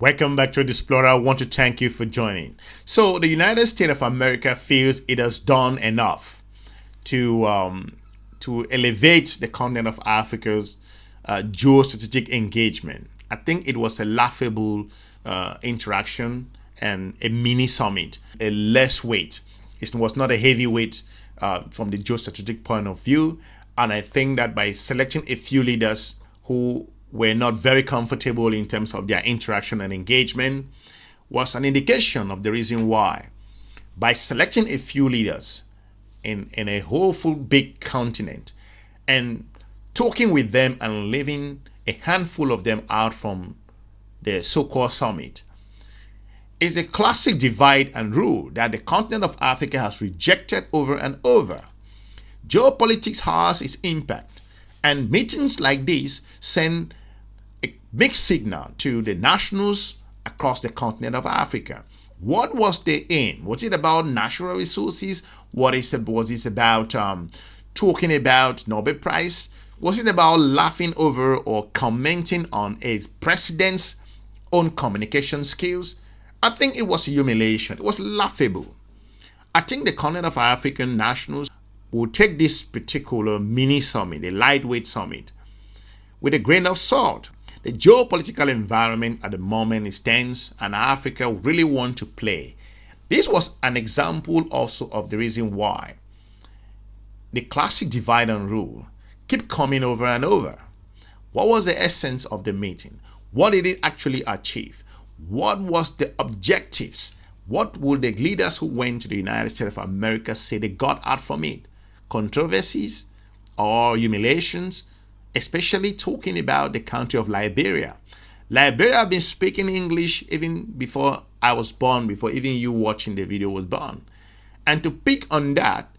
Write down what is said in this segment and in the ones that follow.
Welcome back to EDUSPLORER. I want to thank you for joining. So the United States of America feels it has done enough to elevate the continent of Africa's geostrategic engagement. I think it was a laughable interaction and a mini summit, a less weight. It was not a heavy weight from the geostrategic point of view. And I think that by selecting a few leaders who were not very comfortable in terms of their interaction and engagement was an indication of the reason why. By selecting a few leaders in a whole full big continent and talking with them and leaving a handful of them out from the so-called summit is a classic divide and rule that the continent of Africa has rejected over and over. Geopolitics has its impact, and meetings like this send a mixed signal to the nationals across the continent of Africa. What was the aim? Was it about natural resources? Was it about talking about Nobel Prize? Was it about laughing over or commenting on a president's own communication skills? I think it was humiliation. It was laughable. I think the continent of African nationals will take this particular mini summit, a lightweight summit, with a grain of salt. The geopolitical environment at the moment is tense, and Africa really want to play. This was an example also of the reason why the classic divide and rule keep coming over and over. What was the essence of the meeting? What did it actually achieve? What was the objectives? What would the leaders who went to the United States of America say they got out from it? Controversies or humiliations? Especially talking about the country of Liberia. Liberia have been speaking English even before I was born, before even you watching the video was born. And to pick on that,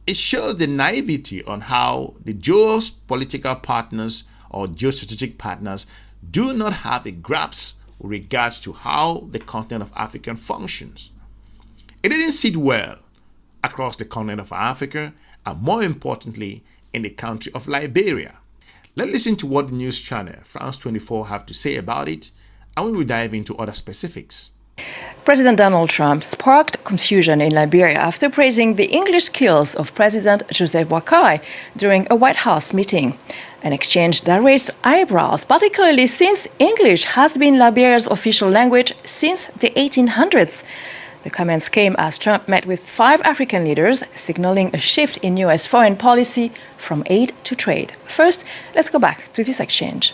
it shows the naivety on how the geopolitical partners or geostrategic partners do not have a grasp with regards to how the continent of Africa functions. It didn't sit well across the continent of Africa, and more importantly, in the country of Liberia. Let's listen to what the news channel France 24 have to say about it, and we will dive into other specifics. President Donald Trump sparked confusion in Liberia after praising the English skills of President Joseph Boakai during a White House meeting. An exchange that raised eyebrows, particularly since English has been Liberia's official language since the 1800s. The comments came as Trump met with 5 African leaders, signaling a shift in U.S. foreign policy from aid to trade. First, let's go back to this exchange.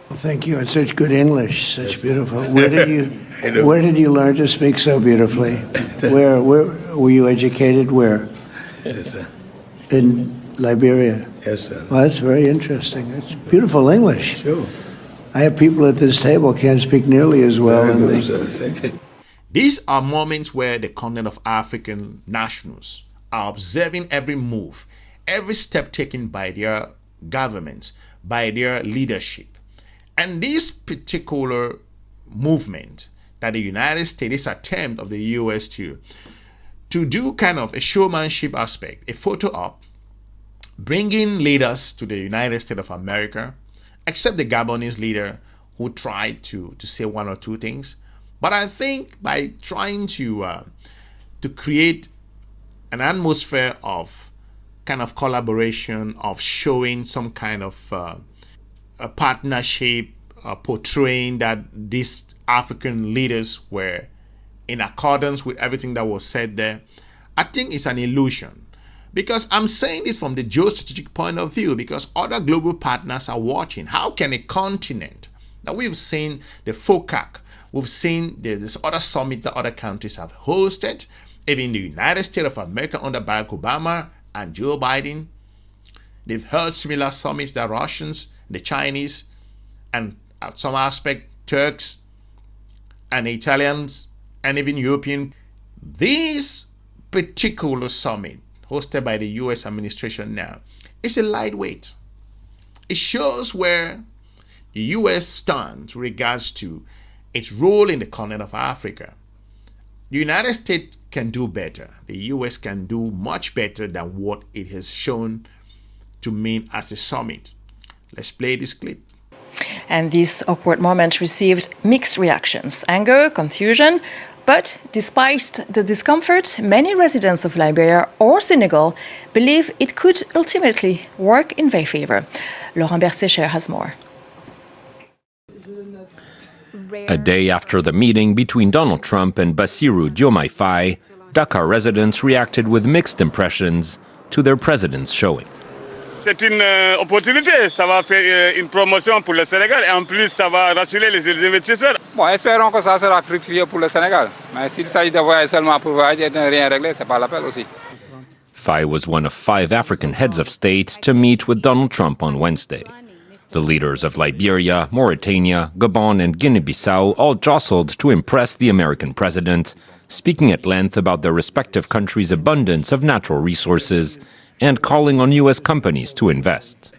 Well, thank you. And such good English, such beautiful. Where did you learn to speak so beautifully? Where were you educated? Where? Yes, sir. In Liberia. Yes, sir. Well, that's very interesting. It's beautiful English. Sure. I have people at this table can't speak nearly as well. Very good, sir. Thank you. These are moments where the continent of African nationals are observing every move, every step taken by their governments, by their leadership. And this particular movement that the United States, this attempt of the US to do kind of a showmanship aspect, a photo op, bringing leaders to the United States of America, except the Gabonese leader who tried to say one or two things. But I think by trying to create an atmosphere of kind of collaboration, of showing some kind of a partnership, portraying that these African leaders were in accordance with everything that was said there, I think it's an illusion. Because I'm saying this from the geostrategic point of view, because other global partners are watching. How can a continent that we've seen the FOCAC, we've seen this other summit that other countries have hosted, even the United States of America under Barack Obama and Joe Biden, they've held similar summits that Russians, the Chinese, and at some aspect Turks and Italians and even European. This particular summit hosted by the US administration now is a lightweight. It shows where the US stands with regards to its role in the continent of Africa. The United States can do better. The US can do much better than what it has shown to mean as a summit. Let's play this clip. And this awkward moment received mixed reactions: anger, confusion. But despite the discomfort, many residents of Liberia or Senegal believe it could ultimately work in their favor. Laurent Bersécher has more. A day after the meeting between Donald Trump and Bassirou Diomaye Faye, Dakar residents reacted with mixed impressions to their president's showing. C'est une opportunité, ça va faire une promotion pour le Sénégal et en plus ça va rassurer les investisseurs. Bon, espérons que ça sera fructueux pour le Sénégal. Mais s'il s'agit de voyager seulement pour voyager et de ne rien régler, c'est pas la peine aussi. Faye was one of 5 African heads of state to meet with Donald Trump on Wednesday. The leaders of Liberia, Mauritania, Gabon, and Guinea-Bissau all jostled to impress the American president, speaking at length about their respective countries' abundance of natural resources and calling on U.S. companies to invest.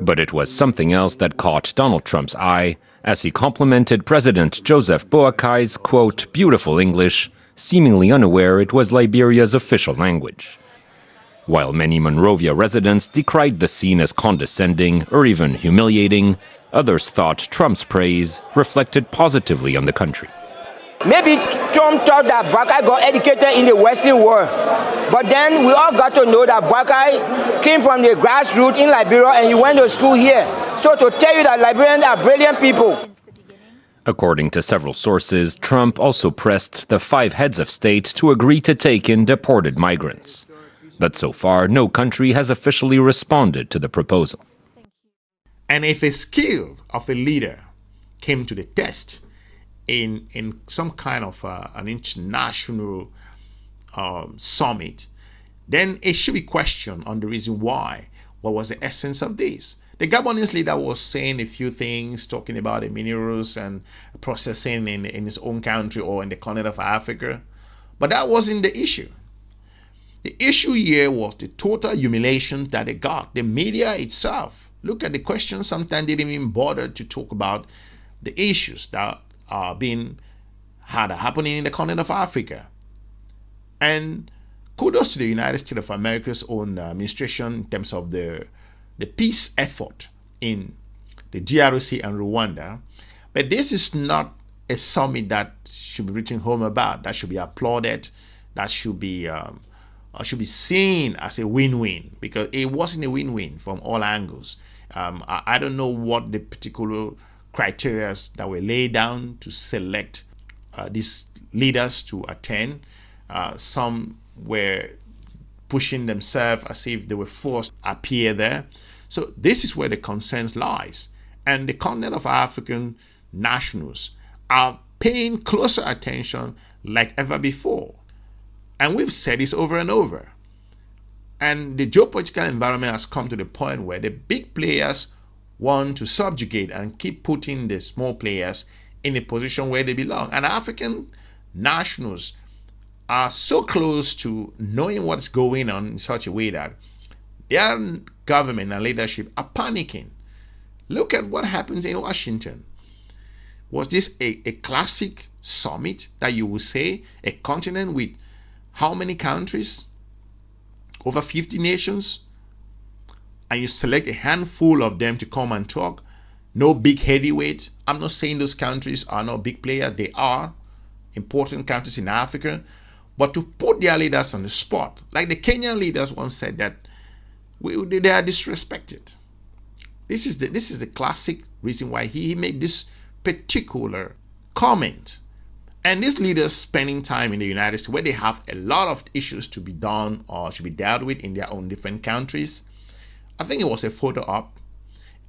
But it was something else that caught Donald Trump's eye as he complimented President Joseph Boakai's, quote, beautiful English, seemingly unaware it was Liberia's official language. While many Monrovia residents decried the scene as condescending or even humiliating, others thought Trump's praise reflected positively on the country. Maybe Trump thought that Boakai got educated in the Western world. But then we all got to know that Boakai came from the grassroots in Liberia and he went to school here. So to tell you that Liberians are brilliant people. According to several sources, Trump also pressed the 5 heads of state to agree to take in deported migrants. But so far, no country has officially responded to the proposal. And if a skill of a leader came to the test in some kind of an international summit, then it should be questioned on the reason why. What was the essence of this? The Gabonese leader was saying a few things, talking about the minerals and processing in his own country or in the continent of Africa. But that wasn't the issue. The issue here was the total humiliation that they got. The media itself, look at the questions, sometimes they didn't even bother to talk about the issues that are happening in the continent of Africa. And kudos to the United States of America's own administration in terms of the peace effort in the DRC and Rwanda. But this is not a summit that should be written home about. That should be applauded. That should be seen as a win-win, because it wasn't a win-win from all angles. I don't know what the particular criteria that were laid down to select these leaders to attend. Some were pushing themselves as if they were forced to appear there. So this is where the concerns lies. And the continent of African nationals are paying closer attention like ever before. And we've said this over and over. And the geopolitical environment has come to the point where the big players want to subjugate and keep putting the small players in a position where they belong. And African nationals are so close to knowing what's going on in such a way that their government and leadership are panicking. Look at what happens in Washington. Was this a classic summit that you would say, a continent with how many countries? Over 50 nations? And you select a handful of them to come and talk? No big heavyweights. I'm not saying those countries are not big players. They are important countries in Africa. But to put their leaders on the spot, like the Kenyan leaders once said that they are disrespected. This is the classic reason why he made this particular comment. And these leaders spending time in the United States, where they have a lot of issues to be done or should be dealt with in their own different countries, I think it was a photo op.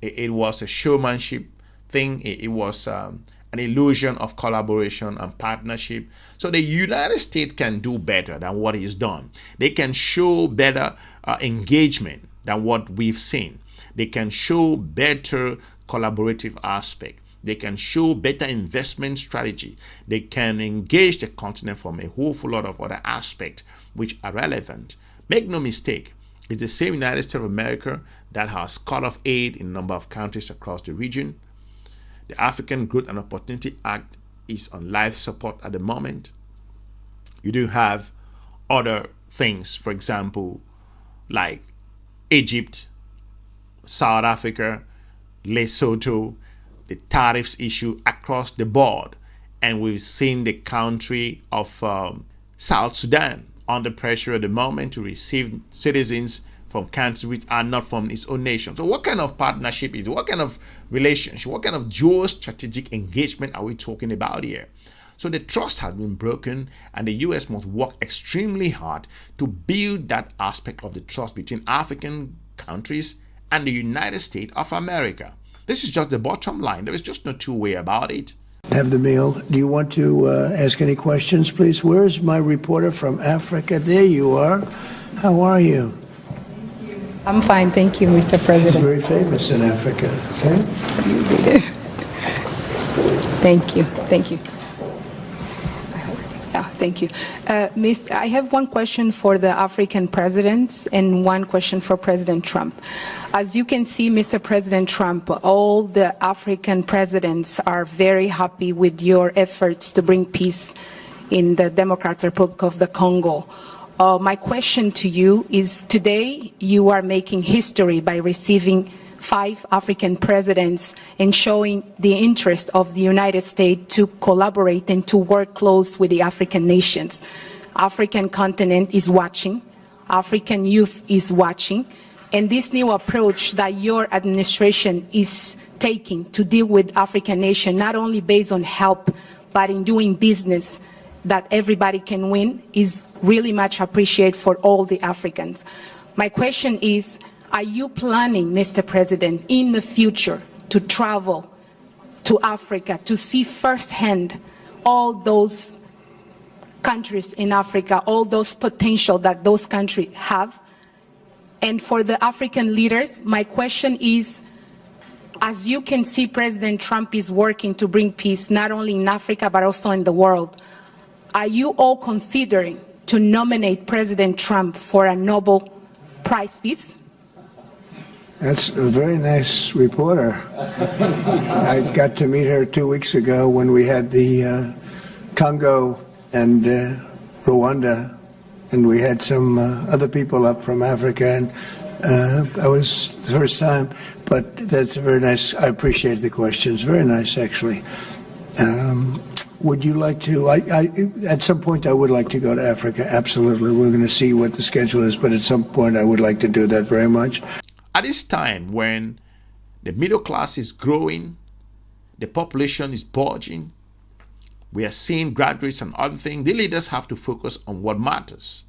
It was a showmanship thing. It was an illusion of collaboration and partnership. So the United States can do better than what is done. They can show better engagement than what we've seen. They can show better collaborative aspect. They can show better investment strategy. They can engage the continent from a whole lot of other aspects which are relevant. Make no mistake, it's the same United States of America that has cut off aid in a number of countries across the region. The African Growth and Opportunity Act is on life support at the moment. You do have other things, for example, like Egypt, South Africa, Lesotho, the tariffs issue across the board. And we've seen the country of South Sudan under pressure at the moment to receive citizens from countries which are not from its own nation. So what kind of partnership is it? What kind of relationship? What kind of geostrategic engagement are we talking about here? So the trust has been broken, and the US must work extremely hard to build that aspect of the trust between African countries and the United States of America. This is just the bottom line. There is just no two-way about it. Have the meal. Do you want to ask any questions, please? Where's my reporter from Africa? There you are. How are you? I'm fine, thank you, Mr. President. Very famous in Africa. Okay? Thank you, thank you. Thank you. I have one question for the African presidents and one question for President Trump. As you can see, Mr. President Trump, all the African presidents are very happy with your efforts to bring peace in the Democratic Republic of the Congo. My question to you is, today you are making history by receiving 5 African presidents and showing the interest of the United States to collaborate and to work close with the African nations. African continent is watching, African youth is watching, and this new approach that your administration is taking to deal with African nations, not only based on help, but in doing business that everybody can win, is really much appreciated for all the Africans. My question is, are you planning, Mr. President, in the future to travel to Africa to see firsthand all those countries in Africa, all those potential that those countries have? And for the African leaders, my question is, as you can see, President Trump is working to bring peace not only in Africa but also in the world. Are you all considering to nominate President Trump for a Nobel Prize Peace? That's a very nice reporter. I got to meet her 2 weeks ago when we had the Congo and Rwanda, and we had some other people up from Africa, and I was the first time, but that's very nice. I appreciate the questions. Very nice, actually. Would you like to, at some point I would like to go to Africa, absolutely. We're going to see what the schedule is, but at some point I would like to do that very much. At this time when the middle class is growing, the population is bulging, we are seeing graduates and other things, the leaders have to focus on what matters.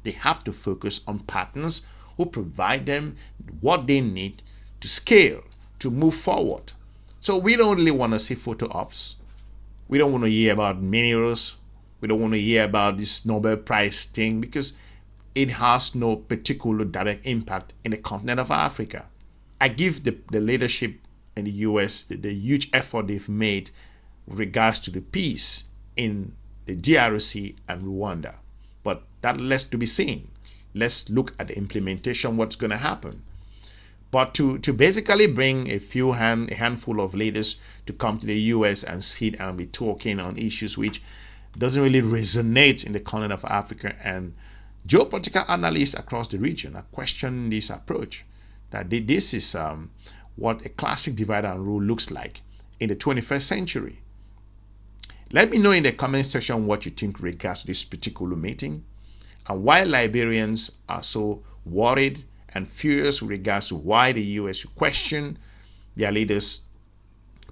They have to focus on partners who provide them what they need to scale, to move forward. So we don't really want to see photo ops. We don't want to hear about minerals. We don't want to hear about this Nobel Prize thing, because it has no particular direct impact in the continent of Africa. I give the leadership in the US the huge effort they've made with regards to the peace in the DRC and Rwanda. But that less to be seen. Let's look at the implementation, what's going to happen. But to basically bring a handful of leaders to come to the US and sit and be talking on issues which doesn't really resonate in the continent of Africa, and geopolitical analysts across the region are questioning this approach, that this is what a classic divide and rule looks like in the 21st century. Let me know in the comment section what you think regards to this particular meeting, and why Liberians are so worried and furious with regards to why the US should question their leader's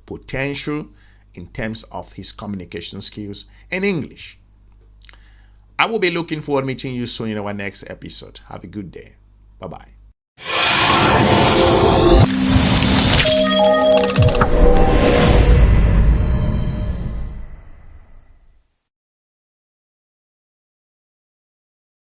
potential in terms of his communication skills in English. I will be looking forward to meeting you soon in our next episode. Have a good day. Bye-bye.